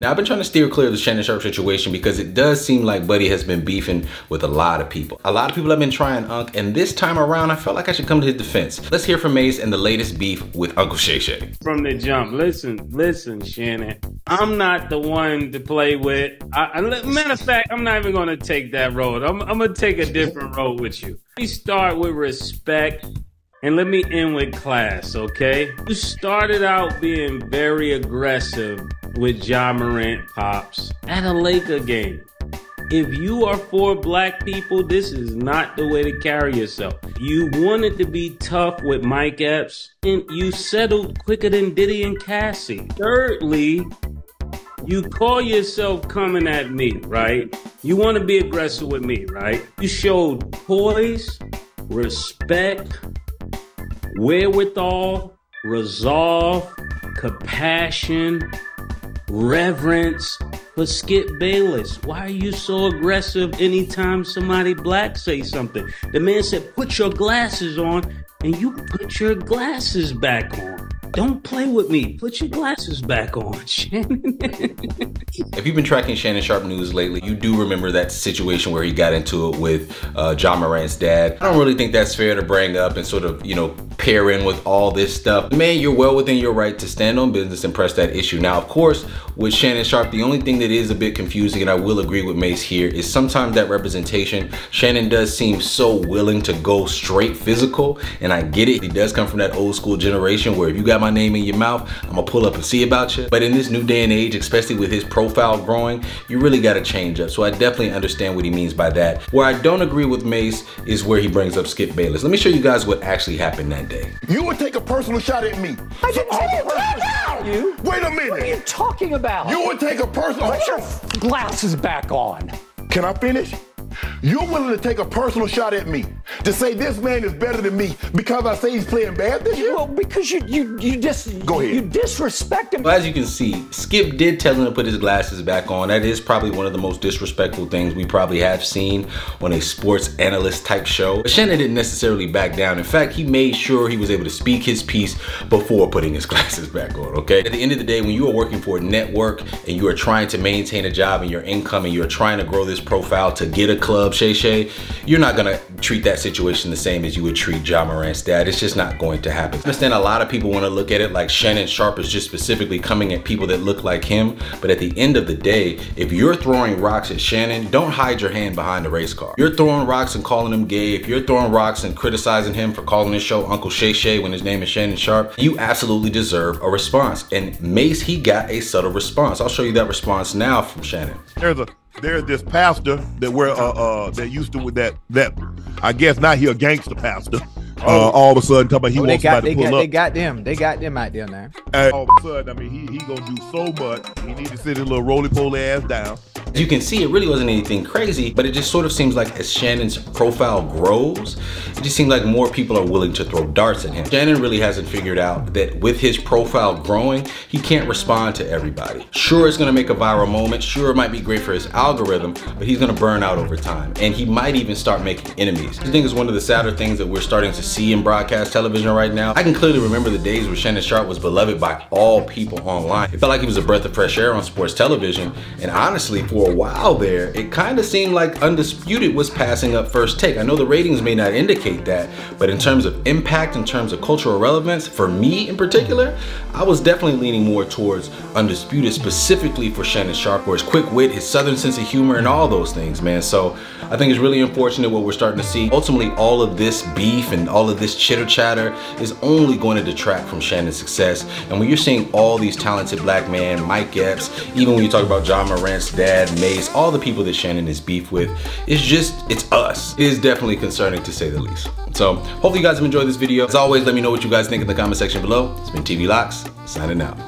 Now, I've been trying to steer clear of the Shannon Sharpe situation because it does seem like Buddy has been beefing with a lot of people. A lot of people have been trying Unc, and this time around, I felt like I should come to his defense. Let's hear from Mase and the latest beef with Uncle Shay Shay. From the jump, listen, Shannon. I'm not the one to play with. Matter of fact, I'm not even gonna take that road. I'm gonna take a different road with you. Let me start with respect. And let me end with class, okay? You started out being very aggressive with Ja Morant Pops at a Laker game. If you are for black people, this is not the way to carry yourself. You wanted to be tough with Mike Epps, and you settled quicker than Diddy and Cassie. Thirdly, you call yourself coming at me, right? You want to be aggressive with me, right? You showed poise, respect, wherewithal, resolve, compassion, reverence for Skip Bayless. Why are you so aggressive anytime somebody black say something? The man said, put your glasses on, and you put your glasses back on. Don't play with me. Put your glasses back on, Shannon. If you've been tracking Shannon Sharpe news lately, you do remember that situation where he got into it with Ja Morant's dad. I don't really think that's fair to bring up and sort of, pair in with all this stuff. Man, you're well within your right to stand on business and press that issue. Now, of course, with Shannon Sharpe, the only thing that is a bit confusing, and I will agree with Mase here, is sometimes that representation. Shannon does seem so willing to go straight physical, and I get it. He does come from that old school generation where if you got my name in your mouth, I'm gonna pull up and see about you. But in this new day and age, especially with his profile growing, you really gotta change up. So I definitely understand what he means by that. Where I don't agree with Mase is where he brings up Skip Bayless. Let me show you guys what actually happened that day. You would take a personal shot at me. I didn't take a shot at you. Wait a minute. What are you talking about? You would take a personal Put your glasses back on. Can I finish? You're willing to take a personal shot at me to say this man is better than me because I say he's playing bad this year? Well, because you disrespect him. Well, as you can see, Skip did tell him to put his glasses back on. That is probably one of the most disrespectful things we probably have seen on a sports analyst type show. But Shannon didn't necessarily back down. In fact, he made sure he was able to speak his piece before putting his glasses back on, okay? At the end of the day, when you are working for a network and you are trying to maintain a job and your income and you're trying to grow this profile to get a club, Shay Shay, you're not gonna treat that situation the same as you would treat Ja Morant's dad. It's just not going to happen. I understand a lot of people want to look at it like Shannon Sharpe is just specifically coming at people that look like him, but at the end of the day, if you're throwing rocks at Shannon, don't hide your hand behind a race car. You're throwing rocks and calling him gay, if you're throwing rocks and criticizing him for calling his show Uncle Shay Shay when his name is Shannon Sharpe, you absolutely deserve a response. And Mase, he got a subtle response. I'll show you that response now from Shannon. There's this pastor that used to with that I guess now he a gangster pastor. All of a sudden, talking about he wants somebody to pull up. They got them out there now. And all of a sudden, I mean, he gonna do so much. He need to sit his little roly-poly ass down. As you can see, it really wasn't anything crazy, but it just sort of seems like as Shannon's profile grows, it just seems like more people are willing to throw darts at him. Shannon really hasn't figured out that with his profile growing, he can't respond to everybody. Sure, it's gonna make a viral moment. Sure, it might be great for his algorithm, but he's gonna burn out over time. And he might even start making enemies. I think it's one of the sadder things that we're starting to see in broadcast television right now. I can clearly remember the days where Shannon Sharpe was beloved by all people online. It felt like he was a breath of fresh air on sports television. And honestly, for a while there, it kind of seemed like Undisputed was passing up First Take. I know the ratings may not indicate that, but in terms of impact, in terms of cultural relevance, for me in particular, I was definitely leaning more towards Undisputed, specifically for Shannon Sharpe, for his quick wit, his southern sense of humor, and all those things, man. So I think it's really unfortunate what we're starting to see. Ultimately, all of this beef and all of this chitter chatter is only going to detract from Shannon's success. And when you're seeing all these talented black men, Mike Epps, even when you talk about Ja Morant's dad, Mase, all the people that Shannon is beef with, it's us. It is definitely concerning to say the least. So hopefully you guys have enjoyed this video. As always, let me know what you guys think in the comment section below. It's been TV Locks, signing out.